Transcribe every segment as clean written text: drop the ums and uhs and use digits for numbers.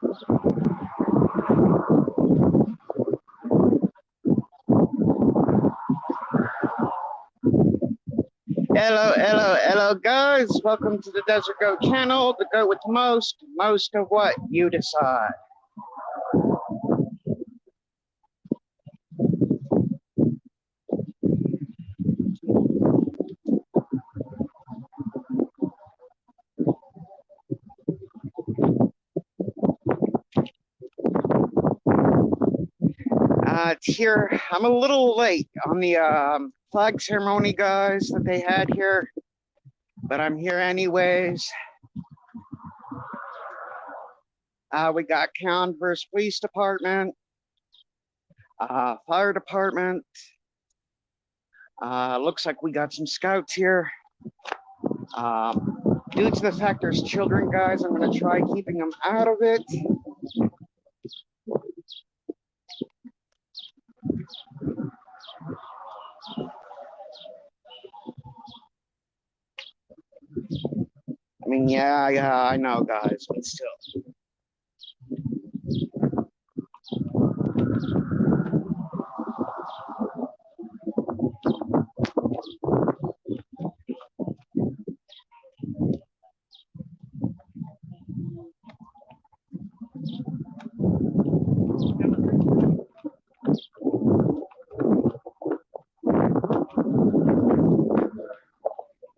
Hello, guys. Welcome to the Desert Goat channel. The goat with the most of what you decide. Here, I'm a little late on the flag ceremony, guys, that they had here, but I'm here anyways. We got Converse Police Department, Fire Department. Looks like we got some scouts here. Due to the fact there's children, guys, I'm going to try keeping them out of it. I mean, yeah, I know, guys, but still.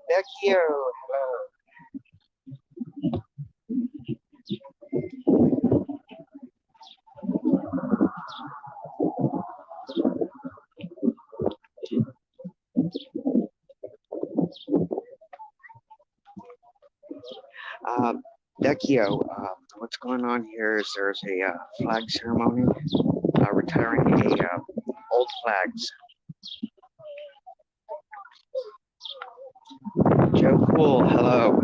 Thank you. Hello. Decchio, what's going on here is there's a flag ceremony, retiring old flags. Joe Cool, hello.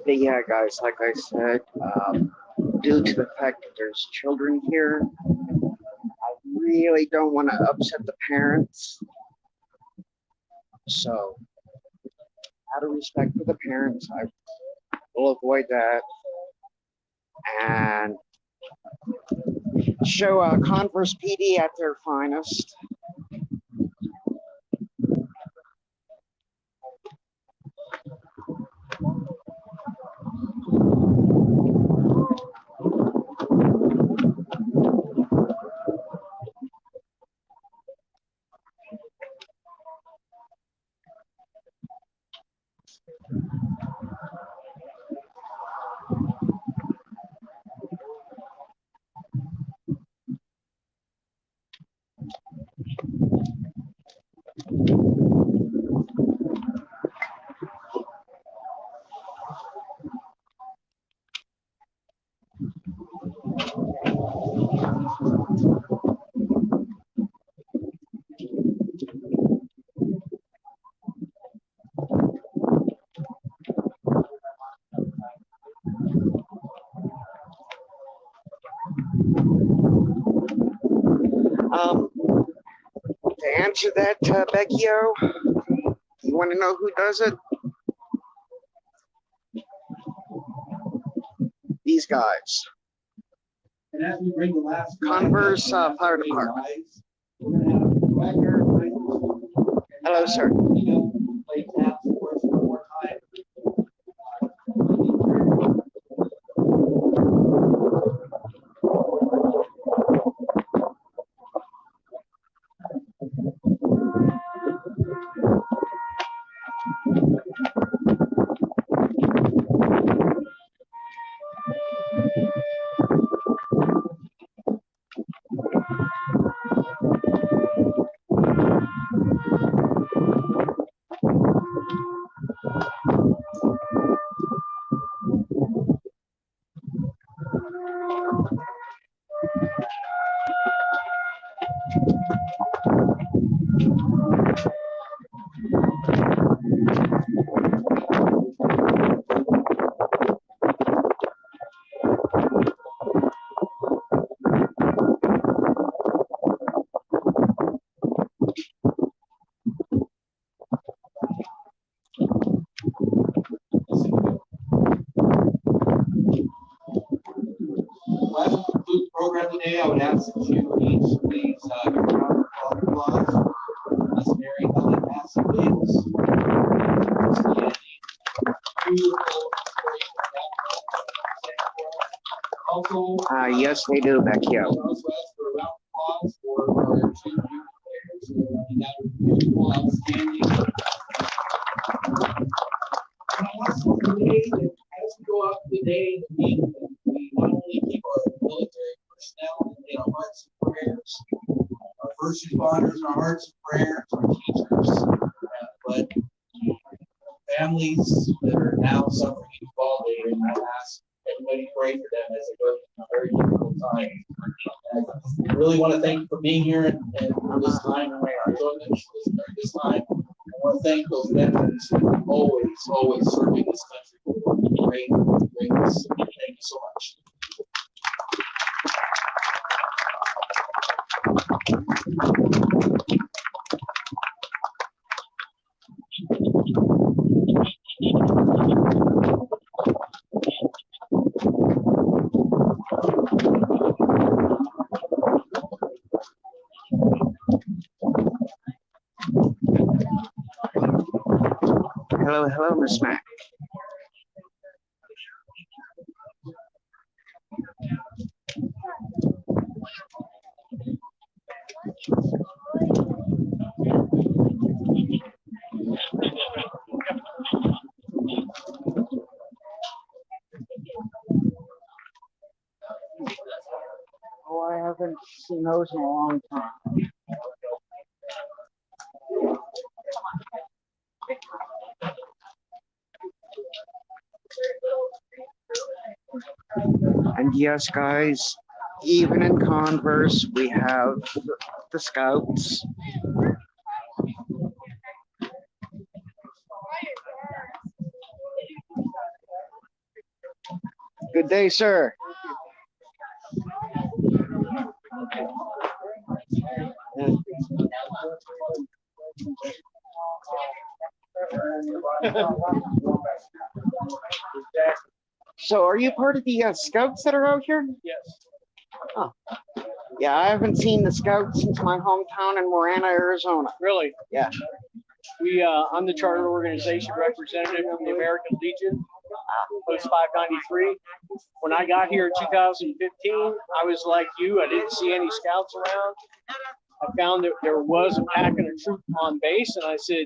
But yeah, guys, like I said, due to the fact that there's children here, I really don't want to upset the parents. So, out of respect for the parents, I will avoid that and show Converse PD at their finest. To answer that, Becchio, you want to know who does it? These guys. And as we bring the last Converse Fire Department. Hello, sir. Play taps for us one more time. Well, as we conclude the program today, I would ask that you each please give a round of applause for Miss Mary Helen Massey Williams. Also, Yes, they do, Becky. I would also ask for a round of applause for our two youth players who had a beautiful, outstanding. And I want to say today that as we go out today in the week, we not only keep our military personnel in our hearts and prayers, our first responders in our hearts and prayers, our teachers, but families that are now suffering in Uvalde, and I ask everybody pray for them as they go through a very difficult time. And I really want to thank you for being here and for this time and during this time. I want to thank those veterans who are always serving this country with greatness. Thank you so much. Hello, Miss Mac. Oh, I haven't seen those in a long time. And yes, guys, even in Converse, we have the Scouts. Good day, sir. So, are you part of the Scouts that are out here? Yes. Oh. Yeah, I haven't seen the Scouts since my hometown in Marana, Arizona. Really? Yeah. I'm the charter organization representative from the American Legion, Post 593. When I got here in 2015, I was like you. I didn't see any scouts around. I found that there was a pack and a troop on base, and I said,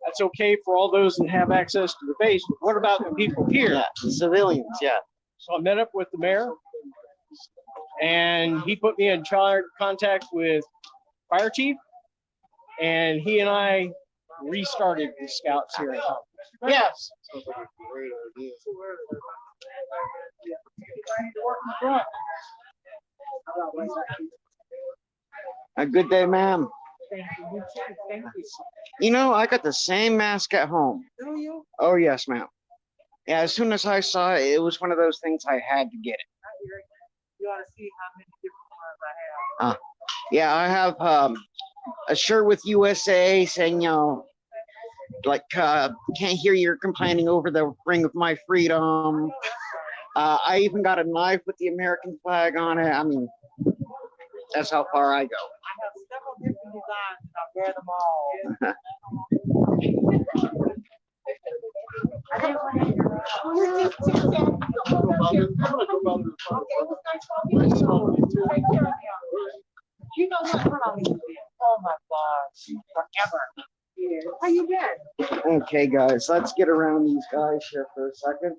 that's okay for all those that have access to the base, but what about the people here? Yeah, the civilians, yeah. So I met up with the mayor, and he put me in contact with fire chief, and he and I restarted the scouts here at home. Yes. A good day, ma'am. You know, I got the same mask at home. Do you? Oh, yes, ma'am. Yeah, as soon as I saw it, it was one of those things I had to get it. You want to see how many different ones I have? Yeah, I have a shirt with USA saying, you know, like, can't hear you're complaining over the ring of my freedom. I even got a knife with the American flag on it. I mean, that's how far I go. I have several different designs and I wear them all. You know what? Oh my gosh. Forever. How you been? Okay, guys, let's get around these guys here for a second.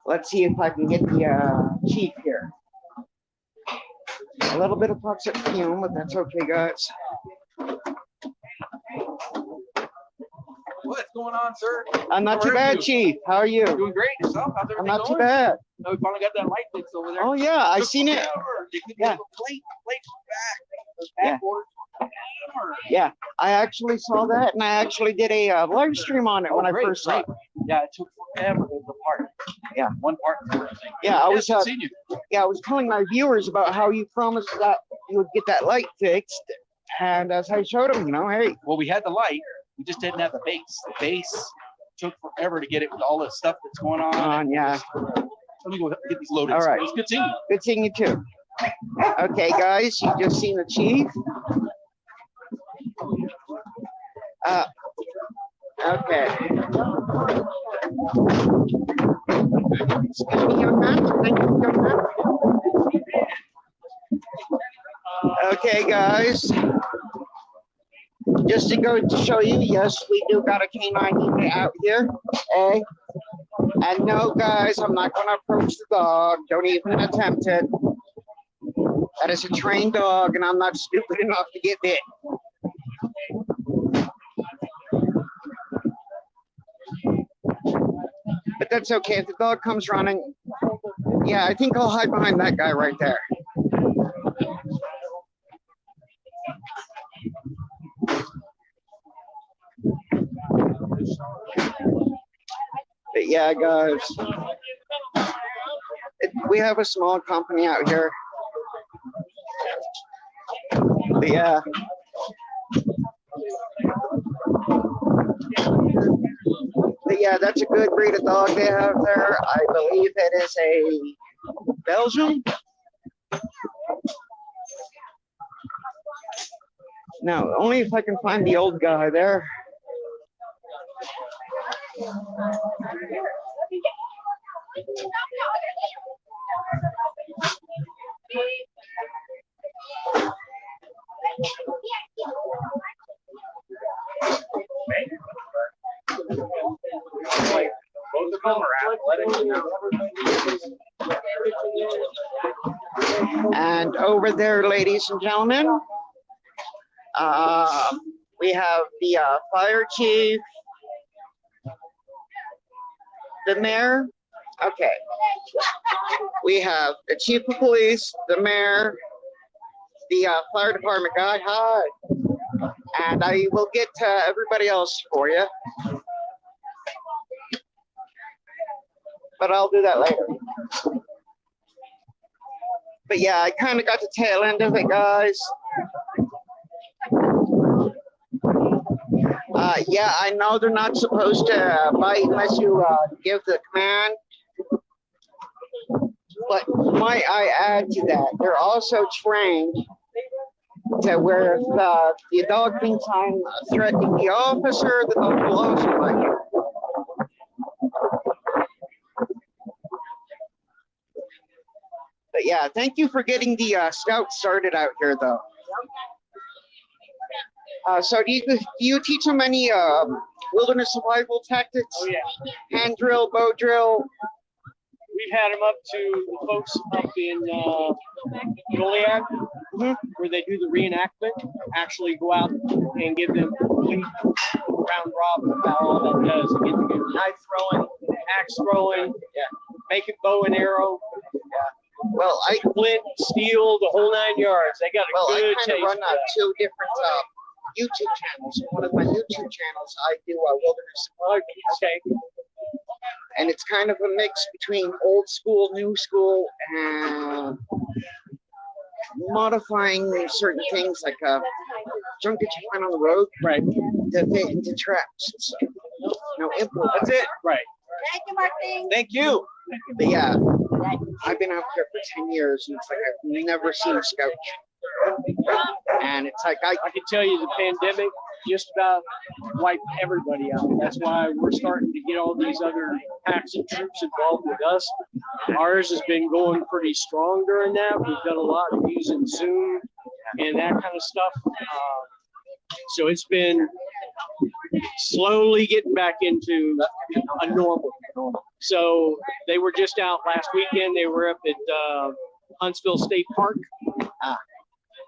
Let's see if I can get the chief here. A little bit of toxic fume, but that's okay, guys. What's going on, sir? I'm not too bad, Chief. How are you? Doing great. Yourself? How's I'm everything not too going? bad. Oh, we finally got that light fixed over there. Oh yeah, I Took seen it. forever. They couldn't Yeah. get the plate back. Those Yeah. backboards took forever. Yeah, I actually saw that, and I actually did a live stream on it when I great, first saw it. Yeah, it took forever to the part. Yeah. One part for everything. Yeah, I was seen you. I was telling my viewers about how you promised that you would get that light fixed, and as I showed them, you know, hey, Well, we had the light. We just didn't have the base. The base took forever to get it with all the stuff that's going on. yeah, Let me go get these loaded. All right. It's good seeing you. good seeing you too. Okay, guys, you just seen the chief. Okay. Excuse me, young man. Thank you, young man. Okay, guys. Just to go to show you, yes, we do got a canine unit out here. Hey. And no, guys, I'm not going to approach the dog. Don't even attempt it. That is a trained dog, and I'm not stupid enough to get bit. But that's okay. If the dog comes running, yeah, I think I'll hide behind that guy right there. But yeah, guys, we have a small company out here. But yeah. But yeah, that's a good breed of dog they have there. I believe it is a Belgian. No, only if I can find the old guy there. Both of them are athletic. And over there, ladies and gentlemen, we have the fire chief, the mayor. Okay. We have the chief of police, the mayor, the fire department guy. Hi. And I will get everybody else for you. But I'll do that later. But yeah, I kind of got the tail end of it, guys. Yeah, I know they're not supposed to bite unless you give the command. But might I add to that, they're also trained to where if the dog thinks I'm threatening the officer, the dog will also bite you. But yeah, thank you for getting the scout started out here, though. So do you teach them any wilderness survival tactics? Oh yeah, Hand drill, bow drill? we've had them up to the folks up in Joliet, where they do the reenactment. Actually, go out and give them complete round robin about all that does. They get to do knife throwing, axe throwing, making bow and arrow. Well, Flint, steel, the whole 9 yards. They got a I good kind taste. of run for that. two different YouTube channels. One of my YouTube channels, I do wilderness survival. Okay. And it's kind of a mix between old school, new school, and modifying certain things like junk that you find on the road Right. to fit into traps and stuff. No import. That's it. Right. Thank you, Martin. Thank you. But yeah, I've been out here for 10 years, and it's like I've never seen a scout. And it's like I can tell you the pandemic just about wiped everybody out. That's why we're starting to get all these other packs and troops involved with us. Ours has been going pretty strong during that. We've done a lot of using Zoom and that kind of stuff. So it's been slowly getting back into a normal. So they were just out last weekend. They were up at Huntsville State Park.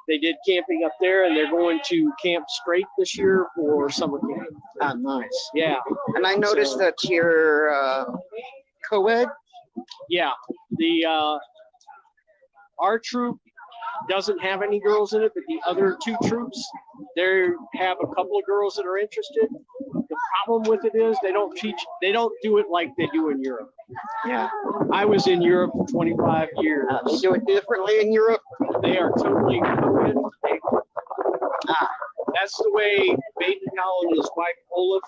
They did camping up there, and they're going to Camp Straight this year for summer camp. ah, nice. Yeah, And I noticed So- that you're co-ed. yeah. The our troop doesn't have any girls in it, but the other two troops, they have a couple of girls that are interested. The problem with it is they don't do it like they do in Europe. Yeah. I was in Europe for 25 years. They do it differently in Europe. They are totally co-ed. That's the way Baden Powell and his wife Olaf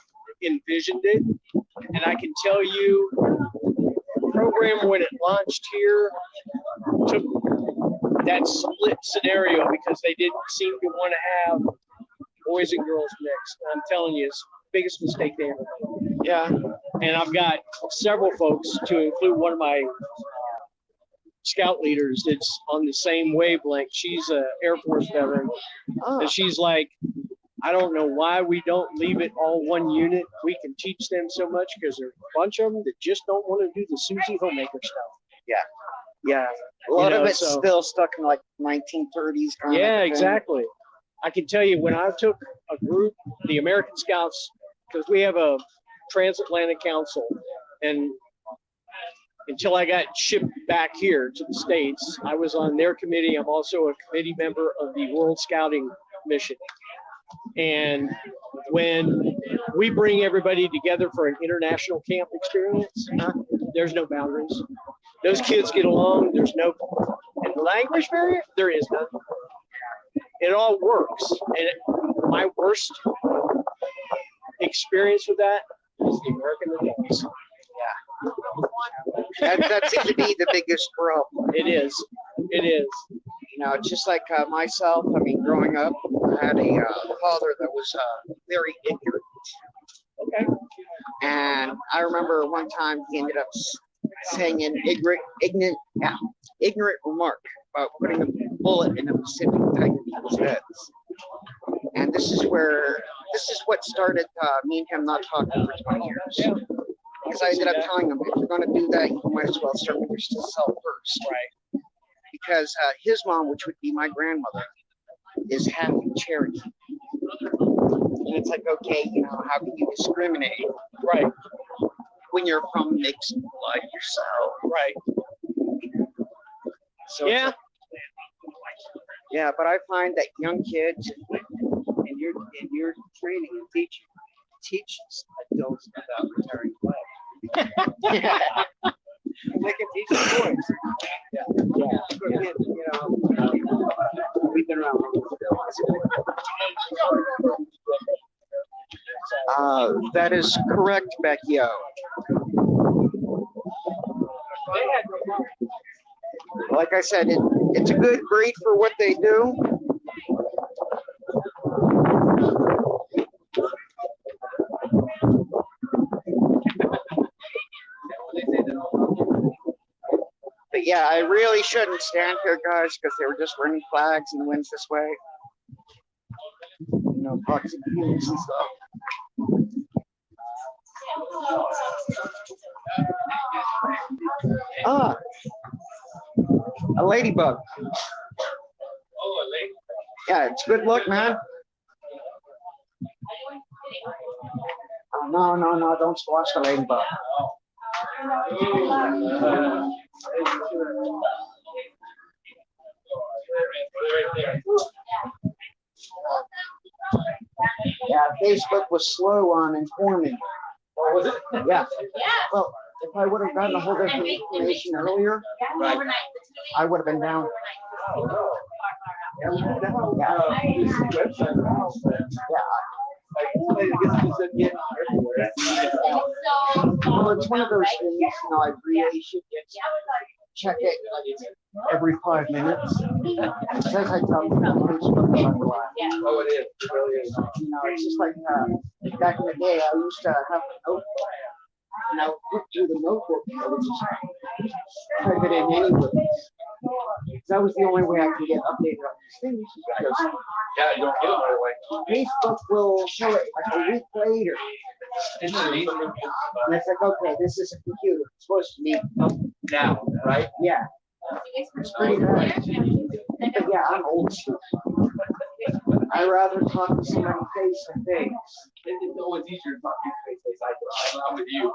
envisioned it. And I can tell you, the program when it launched here took that split scenario because they didn't seem to want to have boys and girls mixed. I'm telling you, it's the biggest mistake they ever made. Yeah. And I've got several folks, to include one of my scout leaders that's on the same wavelength. She's an Air Force veteran. Oh, And she's like, I don't know why we don't leave it all one unit. We can teach them so much because there's a bunch of them that just don't want to do the Susie Homemaker stuff. yeah. A lot You know, of it's so- still stuck in like 1930s kind Yeah, of thing. exactly. I can tell you when I took a group, the American Scouts, because we have a transatlantic council, and until I got shipped back here to the States, I was on their committee. I'm also a committee member of the World Scouting Mission. And when we bring everybody together for an international camp experience, there's no boundaries. Those kids get along. There's no language barrier. There is none. It all works. And my worst experience with that is the American adults. That seems to be the biggest problem. It is. It is. You know, just like myself, I mean, growing up, I had a father that was very ignorant. Okay. And I remember one time he ended up saying an ignorant remark about putting a bullet in a Pacific Tiger people's heads. And this is what started me and him not talking for 20 years. Because I ended up telling him, if you're going to do that, you might as well start with yourself first. Right. Because his mom, which would be my grandmother, is half Cherokee. And it's like, okay, you know, how can you discriminate Right. when you're from mixed blood yourself? Right. So Yeah. yeah, but I find that young kids in your training and teaching teaches adults about retiring flag. They can teach the boys. You know, we've been around. That is correct, Beckio. Like I said, it's a good breed for what they do. But yeah, I really shouldn't stand here, guys, because they were just running flags and winds this way. You know, toxic fumes and stuff. Ah, a ladybug. Yeah, it's good luck, man. Oh, no, don't squash the ladybug. Yeah, Facebook was slow on informing. Was it? Yeah. Well, if I would have gotten a hold of the information earlier, I would have been down. Yeah. Well, it's one of those things, you know, I really should check it like every 5 minutes. It says I tell you, Facebook is unreliable. Oh, it is. It really is. You know, it's just like back in the day, I used to have a notebook. And I would look through the notebook and I would just type it in anyway. That was the only way I could get updated on these things. Because Yeah, you don't get it right away. Facebook will show it like a week later. Isn't it amazing? And it's like, okay, this is a computer. It's supposed to be up Now, right? yeah. It's pretty bad. But yeah, I'm old school. I'd rather talk to somebody face to face. It's always easier to talk to face to face. I'm with you.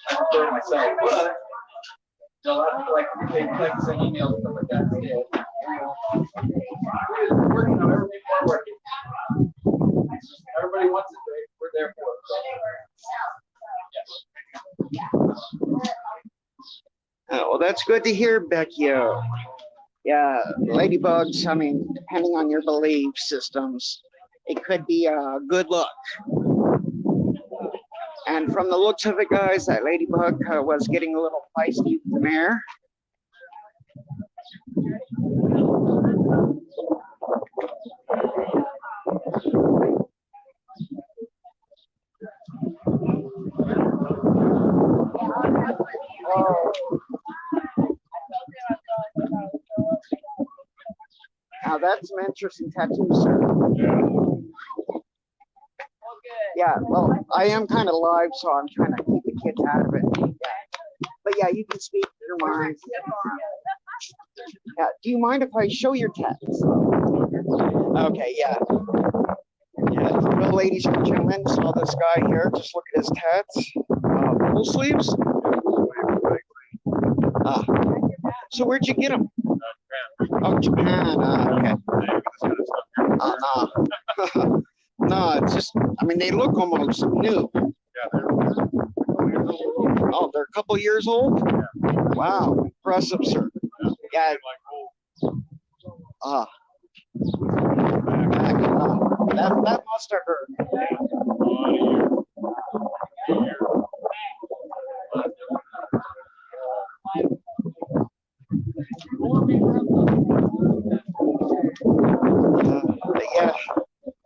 I prefer myself. But a lot of people like they like to send emails and stuff like that. Yeah. We're working on everything. We're working. Everybody wants it. We're there for it. Oh, well, that's good to hear, Becky. Yeah, ladybugs, I mean, depending on your belief systems, it could be good luck. And from the looks of it, guys, that ladybug was getting a little feisty with the mayor. Oh. Now that's some interesting tattoos, sir. Yeah, well, I am kind of live, so I'm trying to keep the kids out of it. Yeah. But yeah, you can speak your mind. Yeah, do you mind if I show your tats? Okay, yeah. Yeah, well, ladies and gentlemen, saw this guy here. Just look at his tats. Full sleeves. So where'd you get them? Oh, Japan. Okay. No, it's just, I mean, they look almost new. Oh, they're a couple years old? Wow, impressive, sir. Yeah. That must have hurt.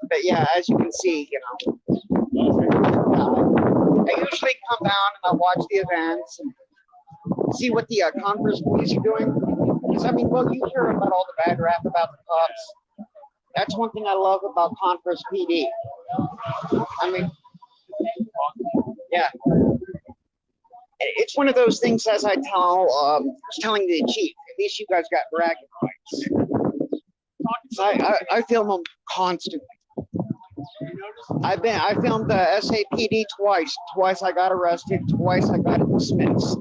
But yeah, as you can see, you know, I usually come down and I watch the events and see what the Converse police are doing. Because I mean, well, you hear about all the bad rap about the cops. That's one thing I love about Converse PD. I mean, yeah, it's one of those things. As I was telling the chief, at least you guys got bragging rights. So I film them constantly. I filmed the SAPD twice. Twice I got arrested. Twice I got dismissed.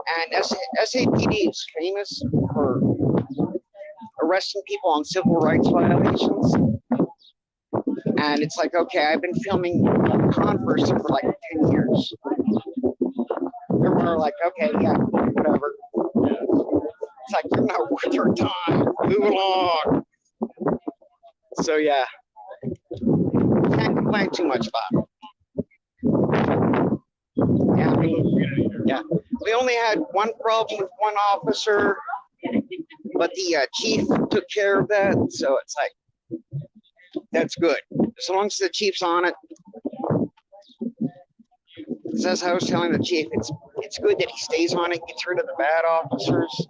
And SAPD is famous for arresting people on civil rights violations. And it's like, okay, I've been filming Converse for like 10 years. They're more like, okay, yeah, whatever. It's like, you're not worth your time. Move along. So yeah, can't complain too much about it. Yeah, I mean, yeah. We only had one problem with one officer, but the chief took care of that. So it's like, that's good. As long as the chief's on it. As I was telling the chief, it's good that he stays on it, gets rid of the bad officers.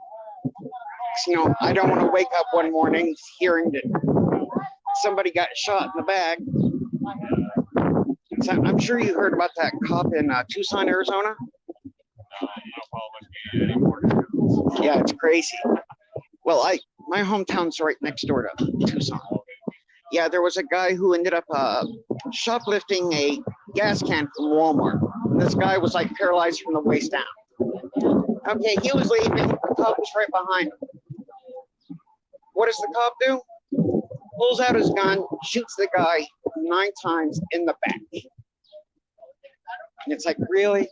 You know, I don't want to wake up one morning hearing that somebody got shot in the back. So I'm sure you heard about that cop in Tucson, Arizona. Yeah, it's crazy. Well, my hometown's right next door to Tucson. Yeah, there was a guy who ended up shoplifting a gas can from Walmart. This guy was like paralyzed from the waist down. Okay, he was leaving. The cop was right behind him. What does the cop do? Pulls out his gun, shoots the guy 9 times in the back. And it's like, really?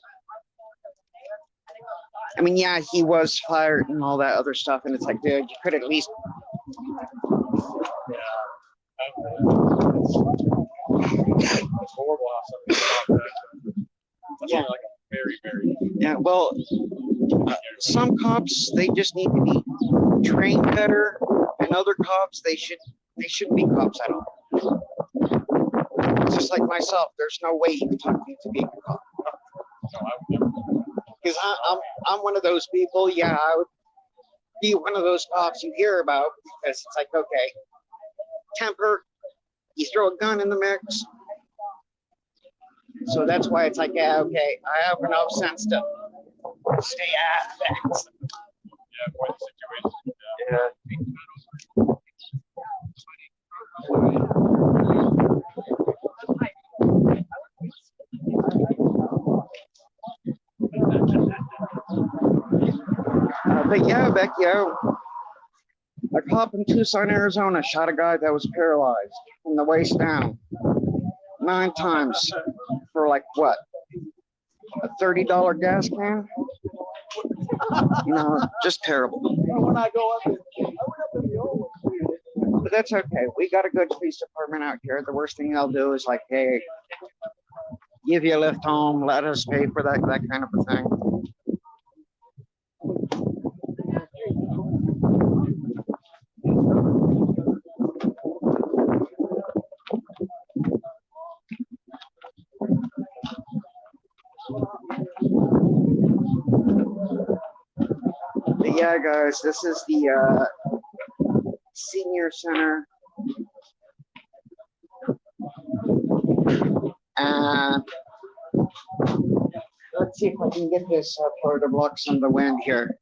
I mean, yeah, he was fired and all that other stuff. And it's like, dude, you could at least. It's horrible how some people talk that. That's Yeah. only like a very, very. Yeah, well, some cops, they just need to be trained better, and other cops, they shouldn't be cops at all. Just like myself, there's no way you can talk me to being a cop. No, I would never. Because I'm one of those people, yeah, I would be one of those cops you hear about, because it's like, okay, temper, you throw a gun in the mix. So that's why it's like, yeah, okay, I have enough sense to stay out of things. Yeah, quite the situation. Yeah. But yeah, Becky, a cop in Tucson, Arizona shot a guy that was paralyzed from the waist down 9 times for like what? A $30 gas can? You know, just terrible. When I go up, I went up in the old one. But that's okay. We got a good police department out here. The worst thing they'll do is like, hey, give you a lift home, let us pay for that kind of a thing. But yeah, guys, this is the senior center. And let's see if I can get this part to block some of the wind here.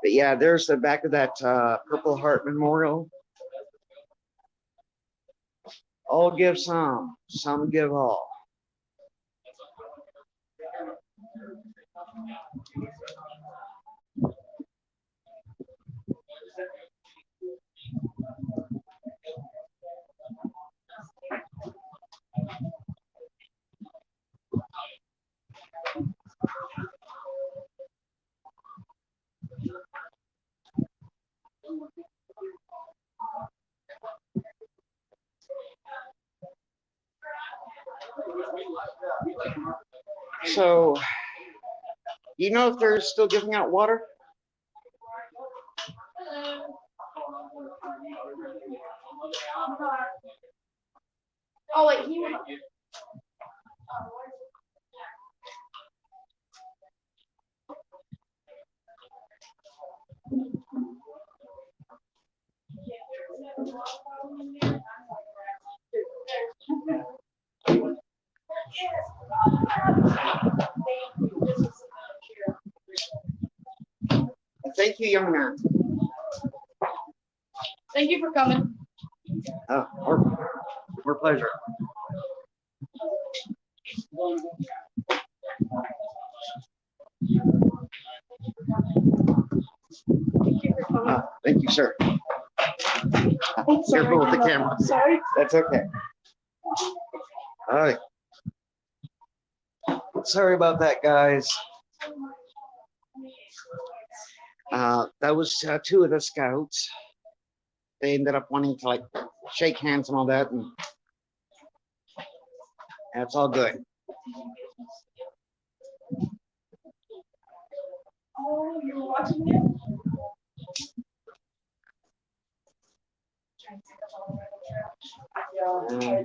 But yeah, there's the back of that Purple Heart Memorial. All give some give all. So, you know if they're still giving out water? Oh, wait, he was. Thank you, young man. Thank you for coming. Our pleasure. Thank you, sir. Careful with the camera. Sorry. That's okay. All right. Sorry about that, guys. That was 2 of the scouts. They ended up wanting to like shake hands and all that, and that's all good. Oh, you're watching it? Yeah.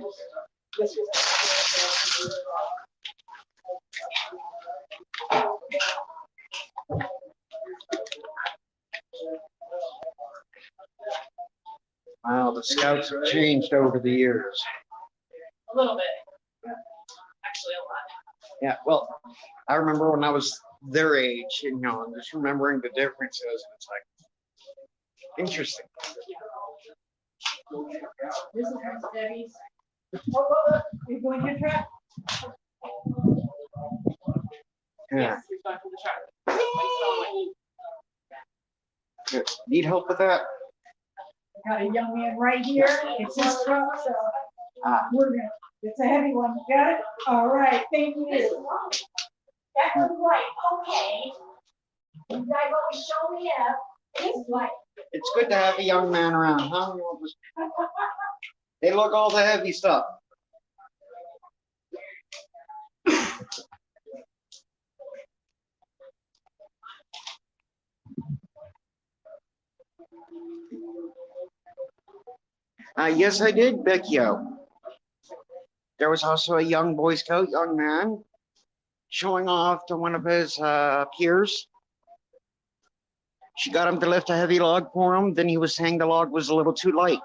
Wow, the scouts have changed over the years. A little bit. Actually, a lot. Yeah, well, I remember when I was their age, you know, and just remembering the differences, and it's like interesting. This is Miss Debbie's. You're going to track? Yeah. He's going for the track. Good. Need help with that? Got a young man right here. It's his truck, so we're gonna. It's a heavy one. Got it? All right. Thank you. That was right. Okay. You guys always show me up. It's like, It's good to have a young man around, huh? They look all the heavy stuff. Yes, I did, Becchio. There was also a young Boy Scout, young man, showing off to one of his peers. She got him to lift a heavy log for him. Then he was saying the log was a little too light.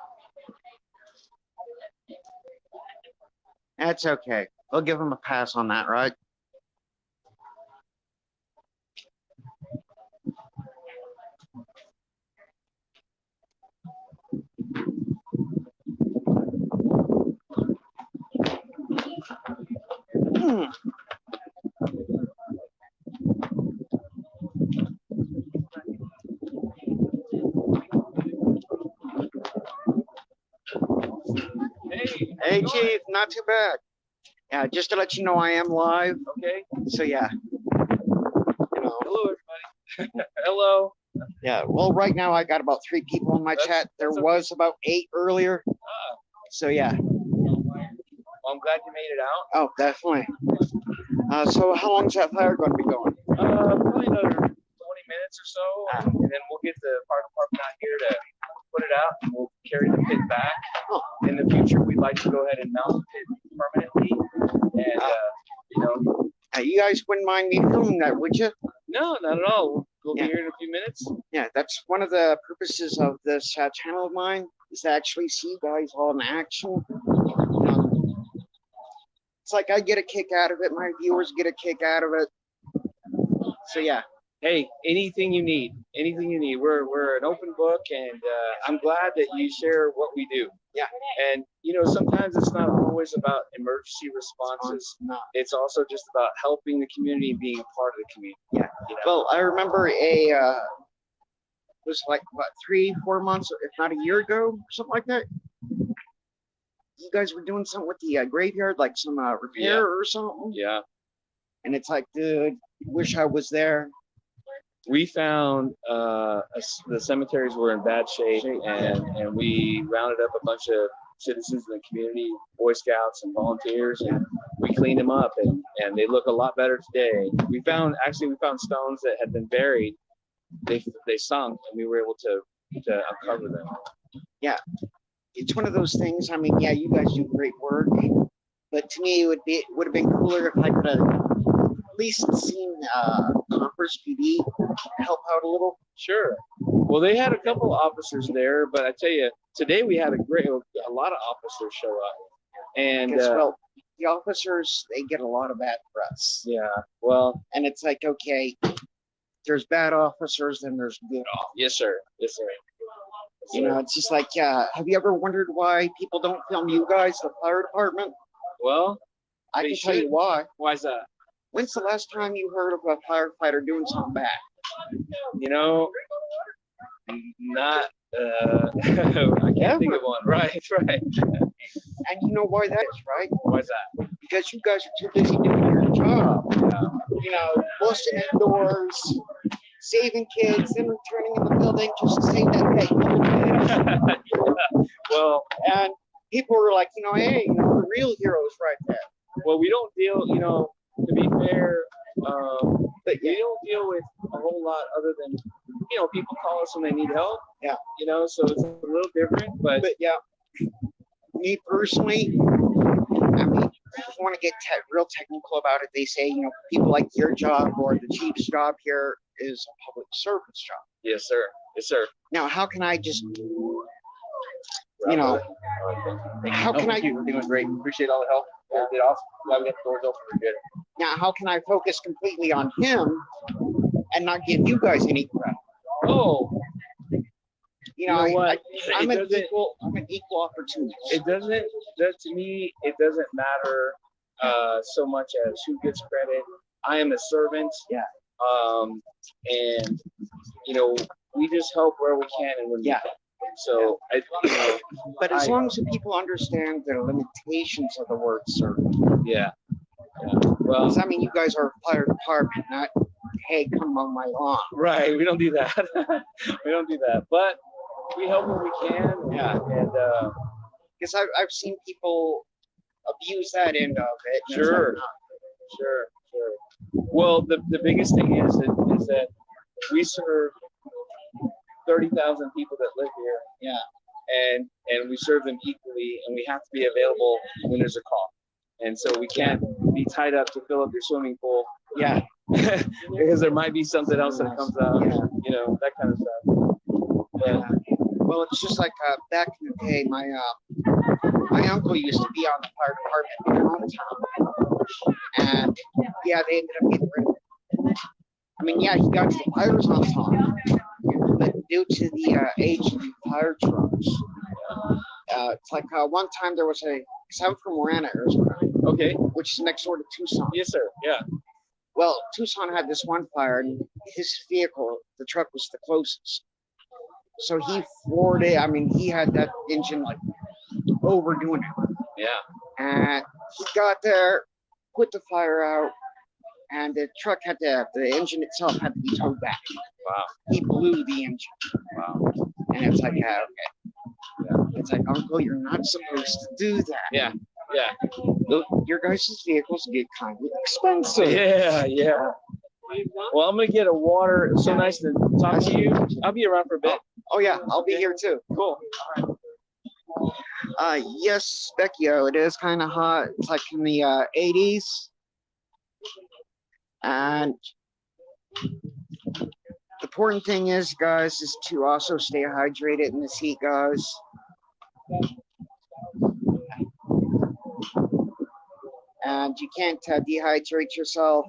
That's okay. We'll give him a pass on that, right? Hmm. Hey, Chief, not too bad. Yeah, just to let you know, I am live. Okay. So yeah, Hello, everybody. Hello. yeah. Well, right now I got about 3 people in my chat. There that's okay. was about 8 earlier. So yeah. Well, I'm glad you made it out. Oh, definitely. So how long is that fire going to be going? Probably another 20 minutes or so, and then we'll get the fire department out here to put it out, and we'll carry the pit back. Oh. In the future, we'd like to go ahead and mount the pit permanently, and You guys wouldn't mind me filming that, would you? no, not at all. We'll Yeah. be here in a few minutes. Yeah, that's one of the purposes of this channel of mine, is to actually see you guys all in action. It's like I get a kick out of it, my viewers get a kick out of it. So yeah. Hey, anything you need, We're an open book, and I'm glad that you share what we do. Yeah. And sometimes it's not always about emergency responses. No. It's also just about helping the community, being a part of the community. Yeah. Well, I remember it was like what, 3-4 months, if not a year ago, something like that. You guys were doing something with the graveyard, like some repair or something. Yeah. And it's like, dude, wish I was there. We found the cemeteries were in bad shape, and we rounded up a bunch of citizens in the community, Boy Scouts and volunteers, and we cleaned them up, and they look a lot better today. We found stones that had been buried. They sunk, and we were able to uncover them. Yeah, it's one of those things. I mean, yeah, you guys do great work, but to me, it would have been cooler if I could have at least seen Converse PD help out a little. Sure. Well, they had a couple officers there, but I tell you, today we had a lot of officers show up, and Well, the officers, they get a lot of bad press. yeah. Well, And it's like, okay, there's bad officers, then there's good officers. yes, sir. Yes, sir. You know, it's just like, have you ever wondered why people don't film you guys, the fire department? Well, I They can tell you should. why. why's that? When's the last time you heard of a firefighter doing something bad? Not. I can't think of one. Right. And you know why that is, right? Why's that? Because you guys are too busy doing your job. Yeah. You know, busting indoors, saving kids, then returning in the building just to save that day. Well, And people were like, hey, the real heroes right there. we don't deal. To be fair, but we don't deal with a whole lot other than people call us when they need help. Yeah. So it's a little different, but But yeah, me personally, I mean, if you want to get real technical about it, they say, people like your job or the chief's job here is a public service job. yes, sir. Yes, sir. Now, how can I just, how can I, We're doing great. Appreciate all the help. Did awesome. Glad we got the doors open. We're good. now, how can I focus completely on him and not give you guys any credit? Oh, You know, know what? I'm It an doesn't- equal opportunity. it doesn't. To me, it doesn't matter so much as who gets credit. I am a servant. Yeah. And we just help where we can and when we Yeah. can. So But as I- long as the people understand the limitations of the word servant. yeah. Well, Because I mean, you guys are a fire department, not hey, come on my lawn. Right. We don't do that. We don't do that. But we help when we can. Yeah. And Because I've seen people abuse that end of it. and it's Sure. like, no. sure. Well, the biggest thing is that we serve 30,000 people that live here. Yeah. And we serve them equally, and we have to be available when there's a call. And so we can't be tied up to fill up your swimming pool. Yeah. Because there might be something else that comes out, Yeah. you know, that kind of stuff. Yeah. Well, it's just like back in the day, my uncle used to be on the fire department in hometown, and yeah, they ended up getting rid of it. I mean, yeah, he got to the fires on time, but due to the age of the fire trucks, it's like one time there was because I'm from Marana, Arizona, Okay. which is next door to Tucson. Yes, sir. Yeah. Well, Tucson had this one fire, and his vehicle, the truck, was the closest. So he floored it. I mean, he had that engine like overdoing it. Yeah. And he got there, put the fire out, and the truck the engine itself had to be towed back. Wow. He blew the engine. Wow. And it's like, yeah, okay. Yeah. It's like, Uncle, you're not supposed to do that. Yeah. Yeah. Your guys' vehicles get kind of expensive. Yeah. Well, I'm gonna get a water. It's so nice to talk to you. I'll be around for a bit. Oh yeah, I'll be here too. Cool. Yes, Vecchio, it is kind of hot. It's like in the 80s. And the important thing is, guys, is to also stay hydrated in this heat, guys. And you can't dehydrate yourself.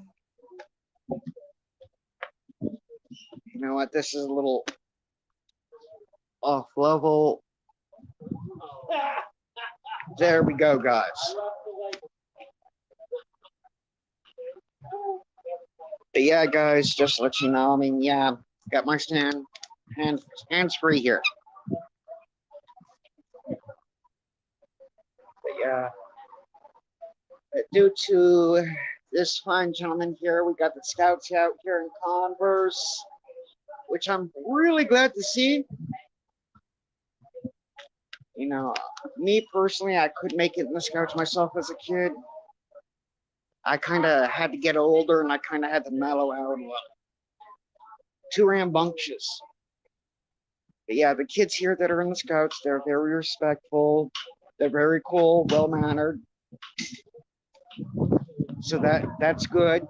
You know what? This is a little off level. There we go, guys. But yeah, guys, just to let you know, I mean, yeah, got my hands free here. But yeah, due to this fine gentleman here, we got the scouts out here in Converse, which I'm really glad to see. You know, me personally, I couldn't make it in the scouts myself as a kid. I kind of had to get older, and I kind of had to mellow out a little. Too rambunctious. But yeah, the kids here that are in the scouts, they're very respectful. They're very cool, well-mannered. So that's good.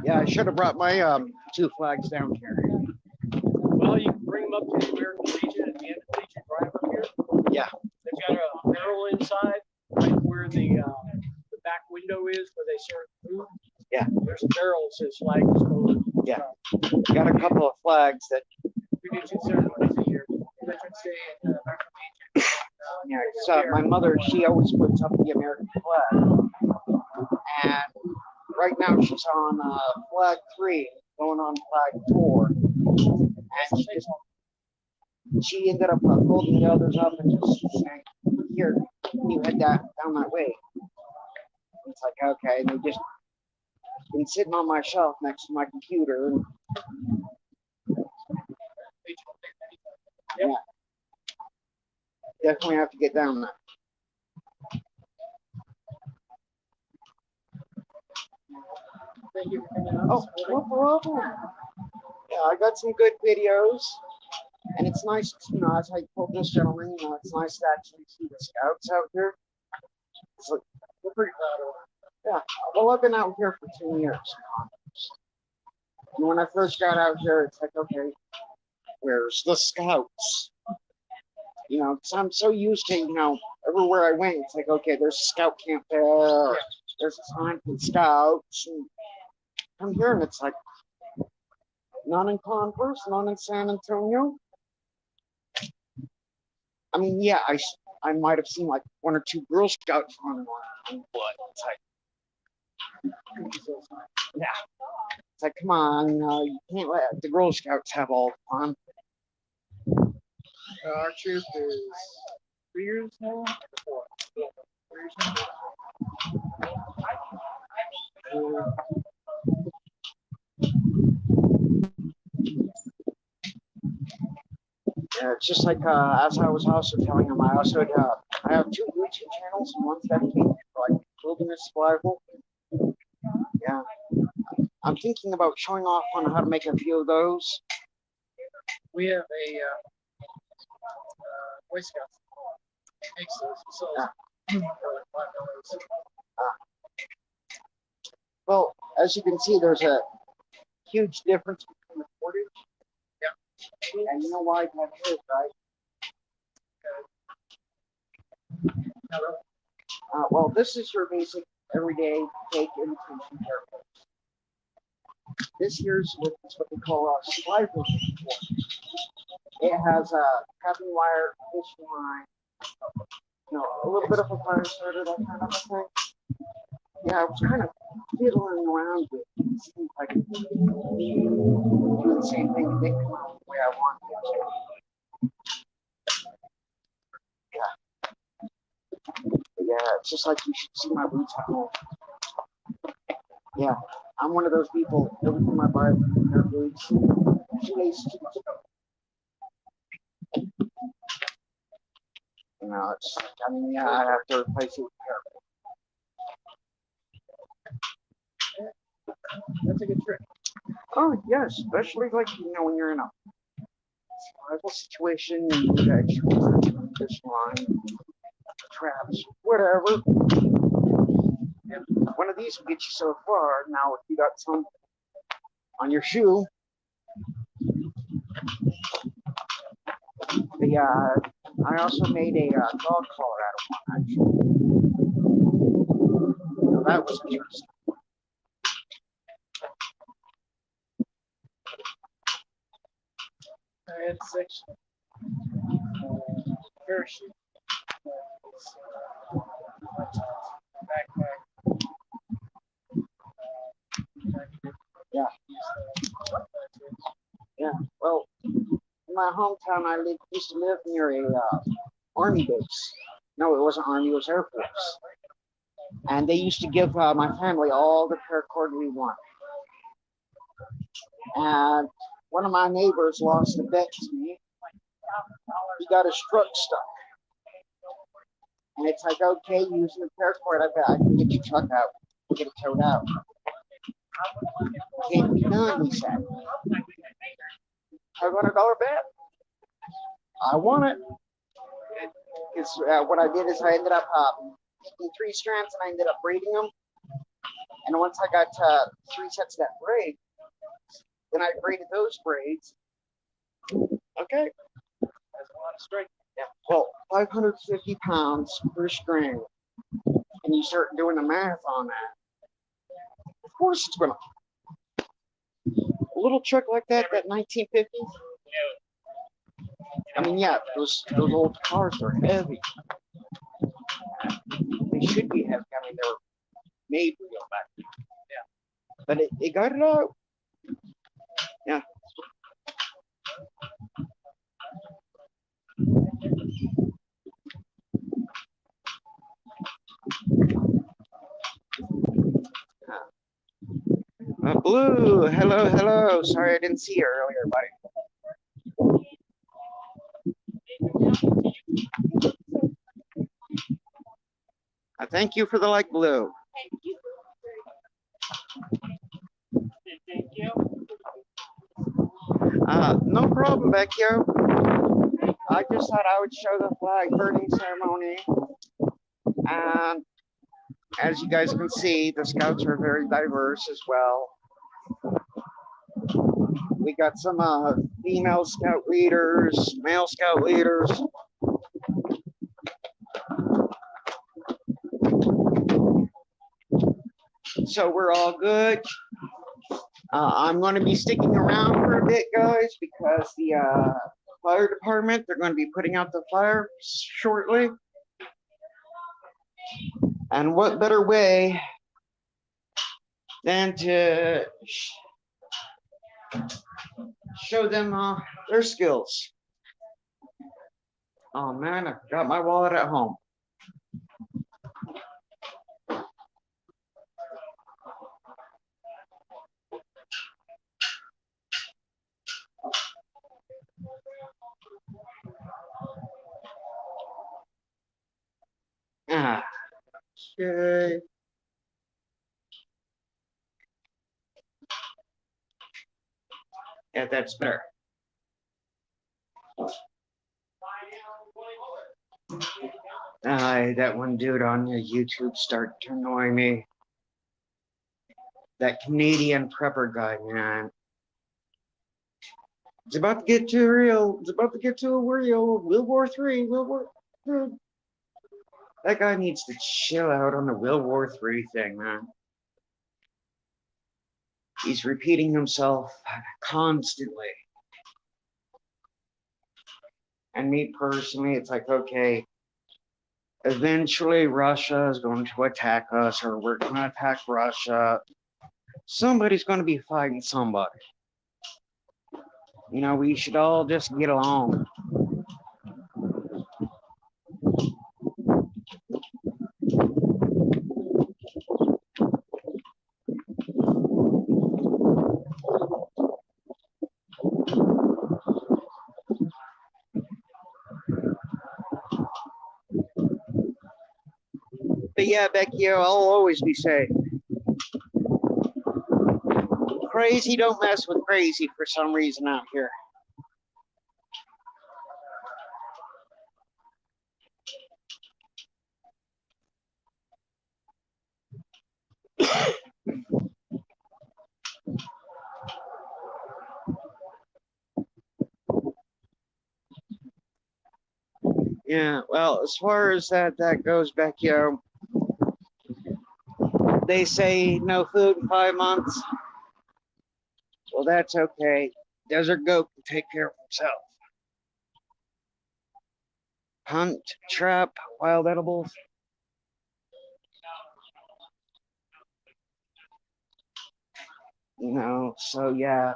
Yeah, I should have brought my 2 flags down here. Well, you can bring them up to the American Legion at the end of Legion Drive up here. Yeah. They've got a barrel inside, right where the back window is, where they serve food. Yeah. There's a barrel that says flag disposal. Yeah. Got a couple of flags that. We do 2 ceremonies a year. Veterans Day and American Legion. Yeah, so my mother, she always puts up the American flag. And right now she's on flag 3, going on flag 4. And she ended up holding the others up and just saying, here, you head down that way. It's like, okay, and they just been sitting on my shelf next to my computer. And, yeah. Definitely have to get down there. Thank you for coming out. Oh, no problem. Yeah, I got some good videos. And it's nice, you know, as I told this gentleman, you know, it's nice to actually see the scouts out here. It's like, we're pretty proud of it. Yeah, well, I've been out here for 2 years. And when I first got out here, it's like, okay, where's the scouts? You know, because I'm so used to, you know, everywhere I went, it's like, okay, there's a scout camp there. There's a sign for the scouts. And I'm here, and it's like, none in Converse, none in San Antonio. I mean, yeah, I might have seen like 1 or 2 Girl Scouts running around. What? It's like, Yeah. It's like, come on, you can't let the Girl Scouts have all the fun. our troop is 3 years now. 4 years now. Yeah, it's just like, as I was also telling him, I also I have 2 YouTube channels, and one's dedicated to like wilderness survival. Yeah, I'm thinking about showing off on how to make a few of those. We have a Boy Scout makes those. So Yeah. for like $5. Well, as you can see, there's a huge difference between the footage. Yeah. And you know why that is, right? Well, this is your basic everyday fake imitation character. This here's what they call a survival report. It has a capping wire, fishing line, a little bit of a fire starter, that kind of a thing. Yeah, I was kind of fiddling around with it. It seemed like it was doing the same thing. It didn't come out the way I wanted it to. Yeah, it's just like you should see my boots at home. Yeah, I'm one of those people. Every time I buy a pair of boots, shoelaces. It's, I mean, yeah, I have to replace it with a pair. That's a good trick. Oh, yeah, especially like, when you're in a survival situation, you need extra fish line, traps, whatever. And one of these will get you so far. Now, if you got some on your shoe, I also made a dog collar out of one, actually. Now, that was interesting. I had 6 parachute. Backpack. Yeah. Yeah. Well, in my hometown, I used to live near a army base. No, it wasn't army; it was Air Force. And they used to give my family all the paracord we wanted. And one of my neighbors lost a bet to me. He got his truck stuck. And it's like, okay, using the paracord, I bet I can get your truck out, get it towed out. Can't be done, he said. $500 bet. I won it. Because what I did is I ended up taking 3 strands and I ended up braiding them. And once I got 3 sets of that braid, then I braided those braids. Okay. That's a lot of strength. Yeah. Well, 550 pounds per string. And you start doing the math on that. Of course it's gonna. A little truck like that 1950s. I mean, yeah, those old cars are heavy. They should be heavy. I mean, they were made real back then. Yeah. But it got it out. Yeah. Blue, hello. Sorry I didn't see you earlier, buddy. Thank you for the like, Blue. Thank you. No problem, Vecchio. I just thought I would show the flag burning ceremony. And as you guys can see, the scouts are very diverse as well. We got some female scout leaders, male scout leaders. So we're all good. I'm going to be sticking around for a bit, guys, because the fire department, they're going to be putting out the fire shortly. And what better way than to show them their skills. Oh man, I got my wallet at home. Ah, okay. Yeah, that's better. That one dude on your YouTube started to annoy me. That Canadian prepper guy, man. It's about to get too real. It's about to get too real. World War III. World War. III. That guy needs to chill out on the World War III thing, man. He's repeating himself constantly. And me personally, it's like, okay, eventually Russia is going to attack us, or we're going to attack Russia. Somebody's going to be fighting somebody. You know, we should all just get along. But yeah, Becky, I'll always be safe. Crazy don't mess with crazy for some reason out here. Yeah, well, as far as that goes, Becky, they say no food in 5 months. Well, that's okay. Desert goat can take care of himself. Hunt, trap, wild edibles. You know, so yeah,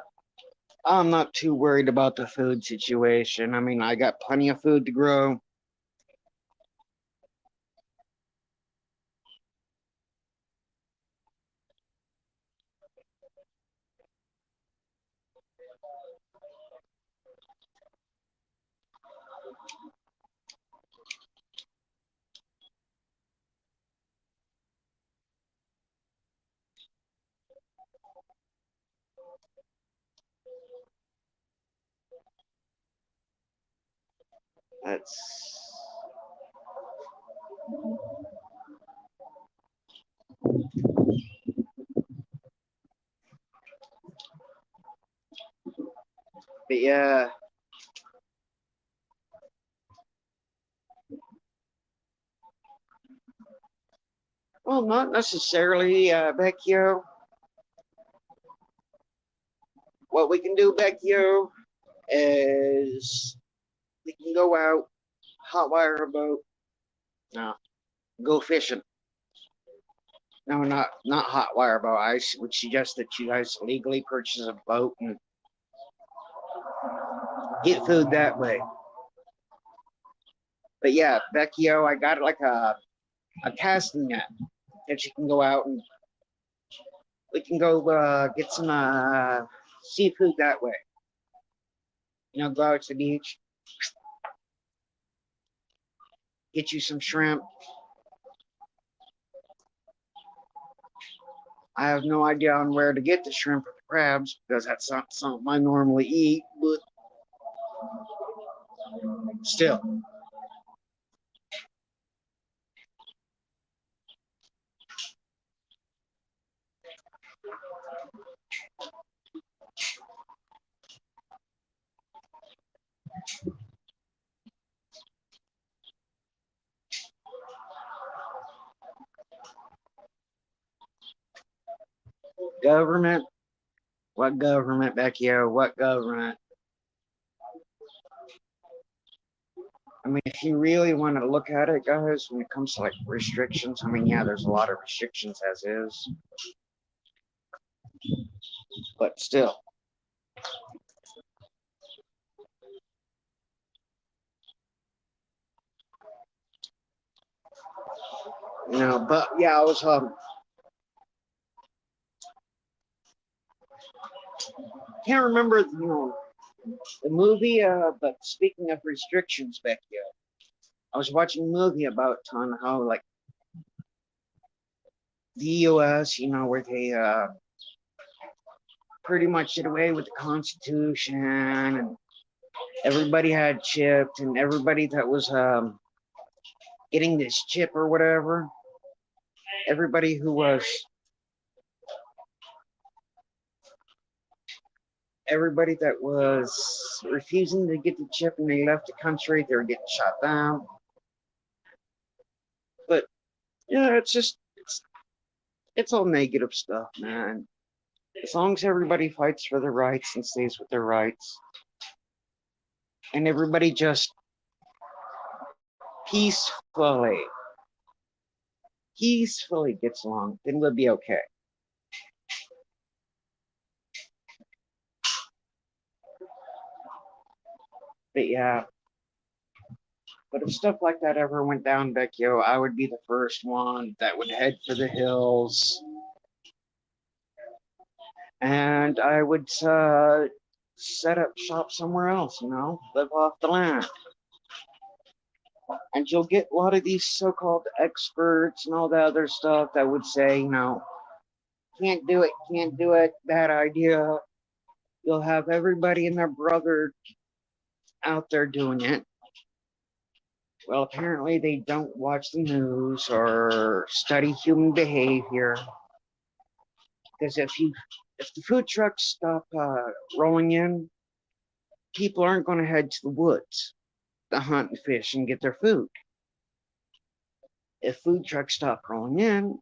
I'm not too worried about the food situation. I mean, I got plenty of food to grow. That's but yeah. Well, not necessarily, Vecchio. What we can do, Vecchio, is we can go out, hot wire a boat. No, go fishing. No, not hot wire boat. I would suggest that you guys legally purchase a boat and get food that way. But yeah, Vecchio, I got like a casting net that you can go out and we can go get some seafood that way. You know, go out to the beach, get you some shrimp. I have no idea on where to get the shrimp or the crabs because that's not something I normally eat, but still. Government? What government, Vecchio? What government? I mean, if you really want to look at it, guys, when it comes to like restrictions, I mean, yeah, there's a lot of restrictions as is, but still. But yeah, I was can't remember the movie, but speaking of restrictions, Becky, I was watching a movie about on how like the US, where they pretty much did away with the Constitution, and everybody had chipped, and everybody that was getting this chip or whatever, everybody who was everybody that was refusing to get the chip and they left the country, they were getting shot down. But yeah, it's all negative stuff, man. As long as everybody fights for their rights and stays with their rights, and everybody just peacefully gets along, then we'll be okay. But yeah, but if stuff like that ever went down, Vecchio, I would be the first one that would head for the hills. And I would set up shop somewhere else, live off the land. And you'll get a lot of these so-called experts and all that other stuff that would say, can't do it, bad idea. You'll have everybody and their brother out there doing it. Well, apparently they don't watch the news or study human behavior. Because if the food trucks stop rolling in, people aren't going to head to the woods to hunt and fish and get their food. If food trucks stop rolling in,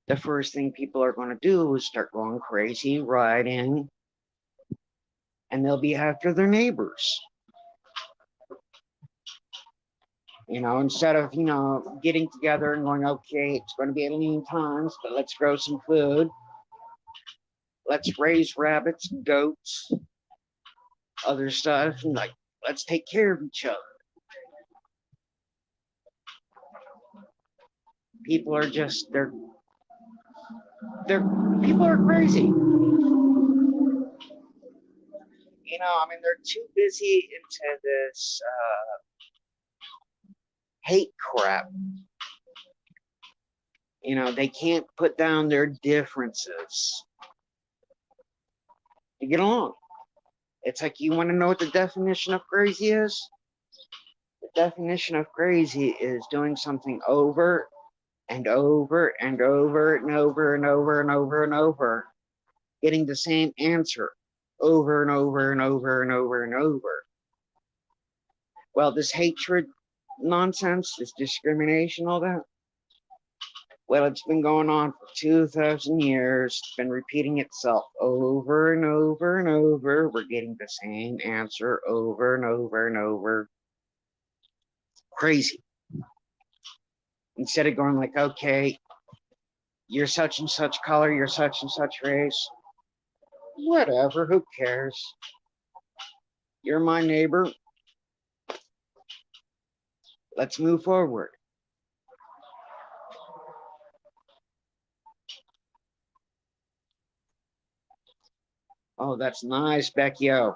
the first thing people are going to do is start going crazy, rioting, and they'll be after their neighbors. Instead of, getting together and going, okay, it's going to be lean times, but let's grow some food. Let's raise rabbits and goats, other stuff, and let's take care of each other. People are just, people are crazy. They're too busy into this hate crap. They can't put down their differences to get along. It's like, you want to know what the definition of crazy is? The definition of crazy is doing something over and over and over and over and over and over and over, getting the same answer over and over and over and over and over. Well, this hatred nonsense, this discrimination, all that, well, it's been going on for 2,000 years. It's been repeating itself over and over and over. We're getting the same answer over and over and over. Crazy. Instead of going like, okay, you're such and such color, you're such and such race. Whatever, who cares? You're my neighbor. Let's move forward. Oh, that's nice, Beckio.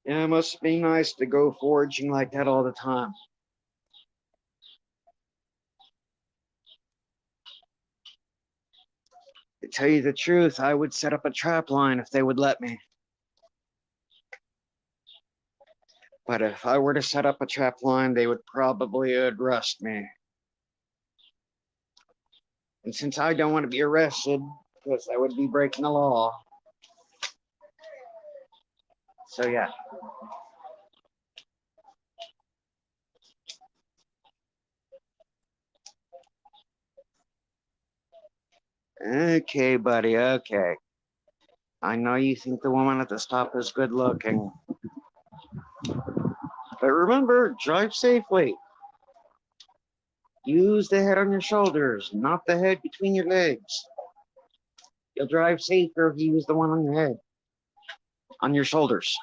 Yeah, it must be nice to go foraging like that all the time. To tell you the truth, I would set up a trap line if they would let me. But if I were to set up a trap line, they would probably arrest me. And since I don't want to be arrested, because I would be breaking the law. So yeah. Okay, buddy, okay. I know you think the woman at the stop is good looking. But remember, drive safely. Use the head on your shoulders, not the head between your legs. You'll drive safer if you use the one on your head, on your shoulders.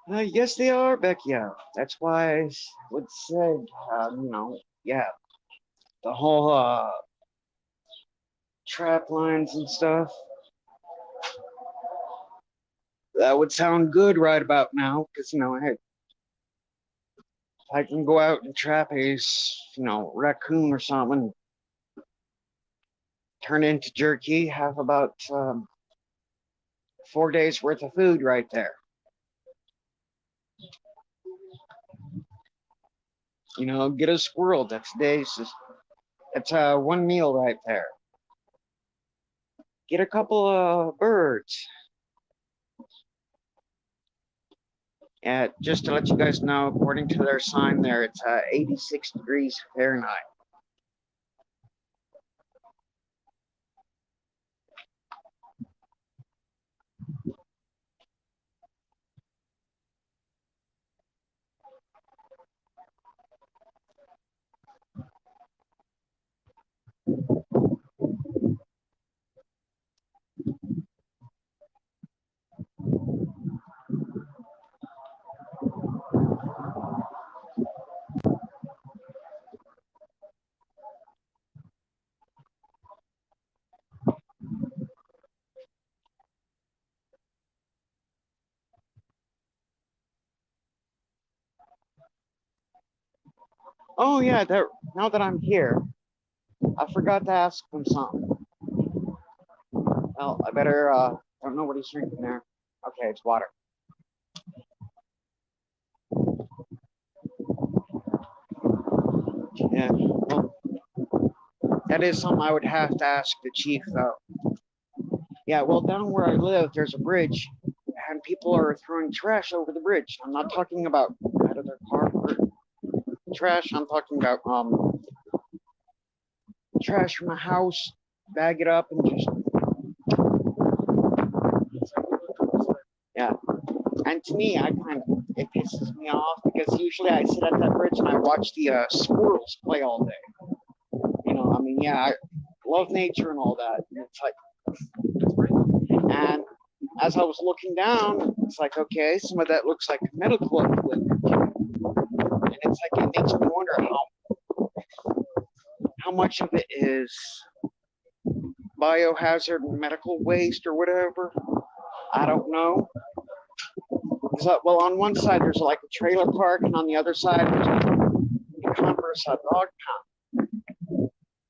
Yes, they are, Becky. Yeah, that's why I would say, yeah, the whole trap lines and stuff. That would sound good right about now, because hey, I can go out and trap a raccoon or something, turn it into jerky, have about 4 days worth of food right there. Get a squirrel. That's one meal right there. Get a couple of birds. Just to let you guys know, according to their sign there, it's 86 degrees Fahrenheit. Oh yeah, now that I'm here, I forgot to ask them something. Well, I better, I don't know what he's drinking there. Okay, it's water. Yeah, well, that is something I would have to ask the chief, though. Yeah, well, down where I live, there's a bridge, and people are throwing trash over the bridge. I'm not talking about out of their car trash. I'm talking about trash from a house, bag it up, and just yeah. And to me, it pisses me off because usually I sit at that bridge and I watch the squirrels play all day. Yeah, I love nature and all that. And it's like, and as I was looking down, it's like, okay, some of that looks like medical equipment. And it's like, it makes me wonder how much of it is biohazard medical waste or whatever. I don't know. Well, on one side, there's like a trailer park, and on the other side, there's a Converse dog pound.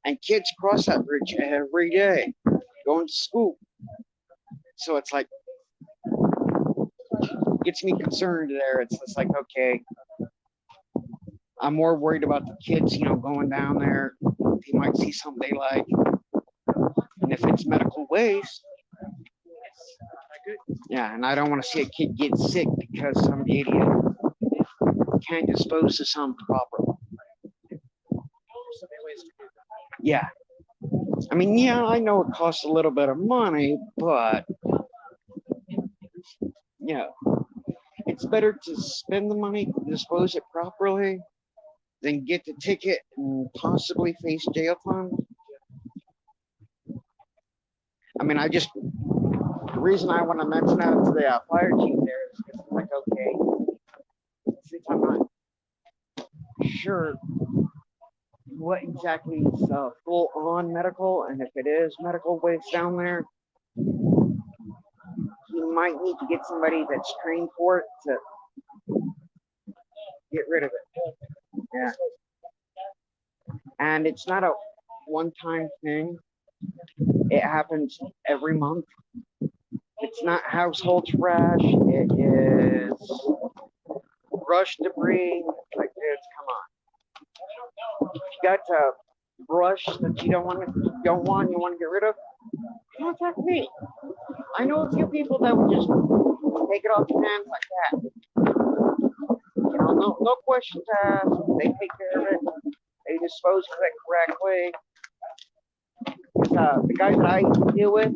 And kids cross that bridge every day going to school. So it's like, gets me concerned there. It's just like, okay, I'm more worried about the kids, going down there. They might see something they like. And if it's medical waste, yeah, and I don't want to see a kid get sick because some idiot can't dispose of some properly. Yeah. Yeah, I know it costs a little bit of money, but it's better to spend the money to dispose it properly than get the ticket and possibly face jail time. The reason I want to mention that to the fire chief there is because I'm like, okay, since I'm not sure what exactly is full on medical, and if it is medical waste down there, you might need to get somebody that's trained for it to get rid of it. Yeah. And it's not a one-time thing. It happens every month. It's not household trash. It is brush debris, got a brush that you don't want, you want to get rid of, contact me. I know a few people that would just take it off your hands like that. You know, no questions asked. They take care of it. They dispose of it correctly. The guy that I deal with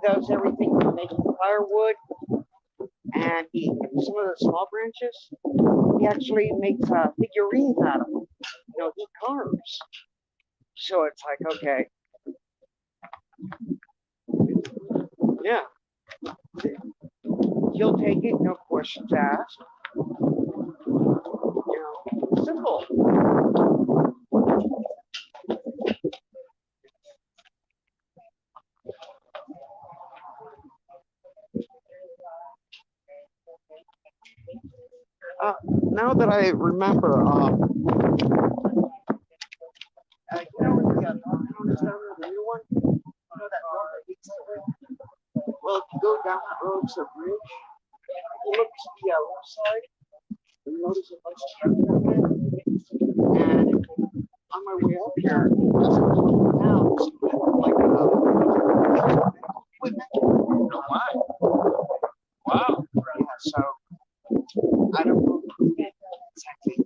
does everything from making firewood, and some of the small branches, he actually makes figurines out of them. You know, he carves. So it's like, okay, yeah, he'll take it, no questions asked. You know, simple. Now that I remember, you know, the new one, you know that one that leads to it? Well, if you go down that road to the bridge, you look to the left side, you notice a bunch of traffic there. And on my way up here, as I was looking down, like equipment. Oh, wow. Wow. Yeah, so I don't know exactly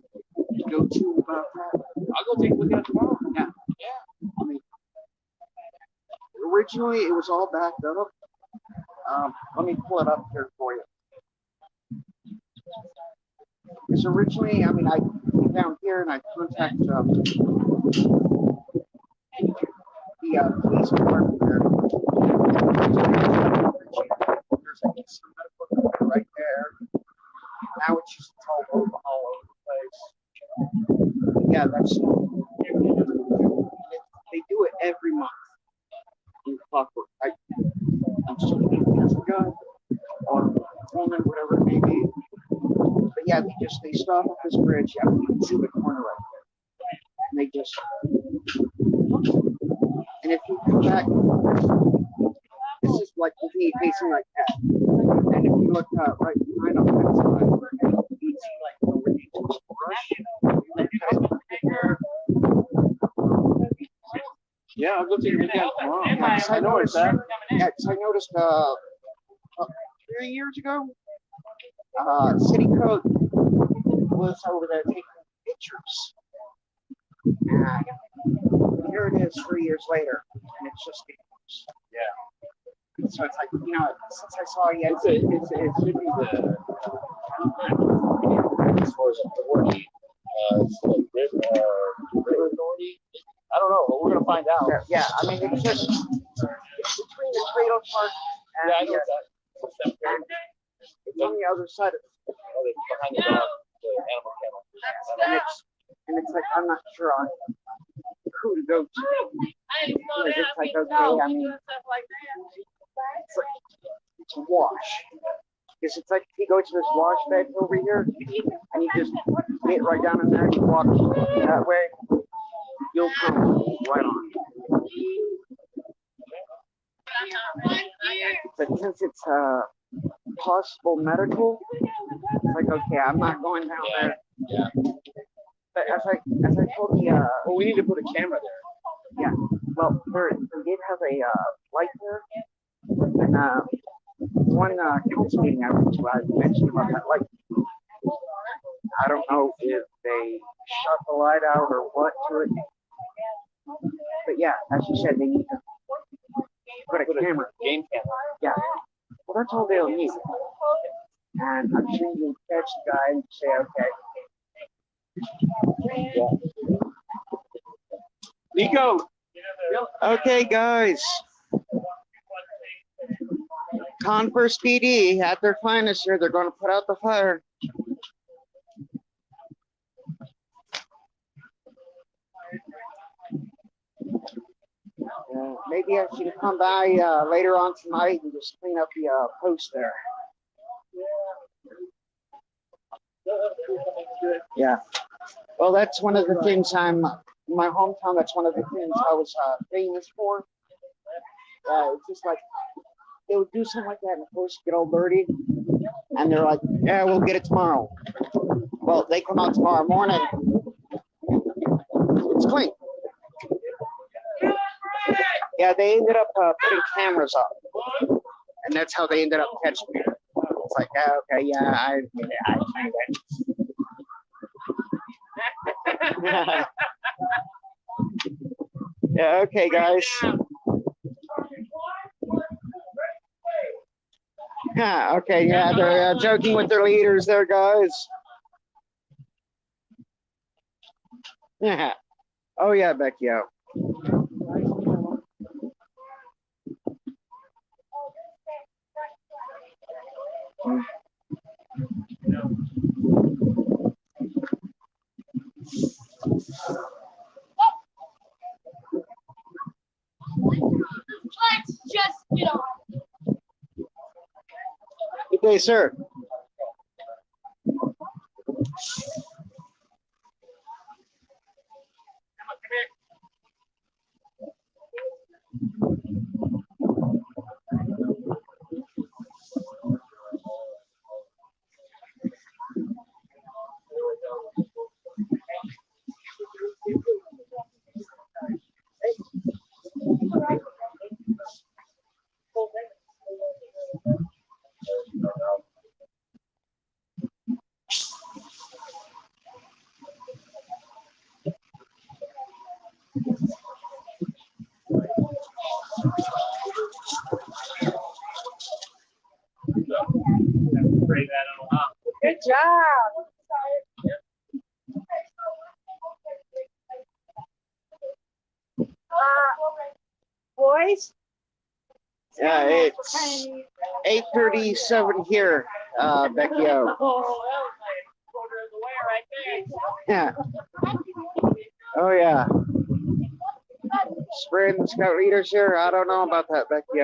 go to about that. I'll go take a look at it tomorrow. Yeah. Yeah. I mean, originally it was all backed up. Let me pull it up here for you. Because originally, I mean, I came down here and I contacted the police department there. There's like some medical equipment right there. Now it's just all over the place. Yeah, that's. They do it every month in clockwork. I'm still thinking as a guy or woman, whatever it may be. But yeah, they stop at this bridge. Yeah, you can see the corner right there. And they just. And if you come back, this is like me facing like that. And if you look right behind on that side, you see like where they just brush. Yeah, I'll go take a look at it tomorrow. Yeah, I know it's that. Yeah, 'cause I noticed 3 years ago, City Code was over there taking pictures. And here it is 3 years later, and it's just getting worse. Yeah. So it's like, you know, since I saw you, It should be the as far as authority, river authority. I don't know, but we're gonna find out. yeah, I mean, it's just between the cradle park and Yeah, I know that. it's on the other side of it. Behind the dog, the animal kennel. And it's like, I'm not sure on who to go to. Because it's like, okay, I mean, it's a wash. Because it's like, if you go to this wash bed over here, and you just get right down in there and you walk that way, you'll come right on. But since it's possible medical, it's like, okay, I'm not going down there. Yeah. But as I told you, Well, we need to put a camera there. yeah, well, they did have a light there, and one council meeting I went to, I mentioned about that light. I don't know if they shut the light out or what to it, but yeah, as you said, they need to put a camera. Game camera. Yeah, well, that's all they'll need. And I'm sure you can catch the guy and say, okay. Yeah. Nico. Okay, guys. Converse PD at their finest here. They're going to put out the fire. Maybe I should come by later on tonight and just clean up the post there. Yeah. Well, that's one of the things in my hometown. That's one of the things I was famous for. It's just like they would do something like that and the post get all dirty, and they're like, "Yeah, we'll get it tomorrow." Well, they come out tomorrow morning, It's clean. Yeah, they ended up putting cameras up, and that's how they ended up catching me. It's like, okay, yeah, I yeah, okay, guys. Yeah, okay, yeah, they're joking with their leaders there, guys. Yeah. Oh yeah, Becky. Let's just get on. Good day, sir. Good job. Boys? Yeah, it's 8:37 here, Becky. Oh, that was like a quarter of the way right there. Yeah. Oh yeah. Spreading the scout leaders here. I don't know about that, Becky.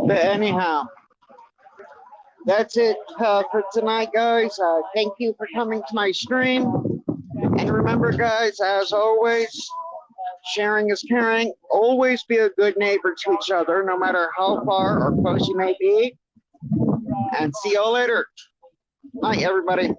But anyhow, that's it for tonight, guys. Thank you for coming to my stream. And remember, guys, as always, sharing is caring. Always be a good neighbor to each other, no matter how far or close you may be. And see you all later. Night, everybody.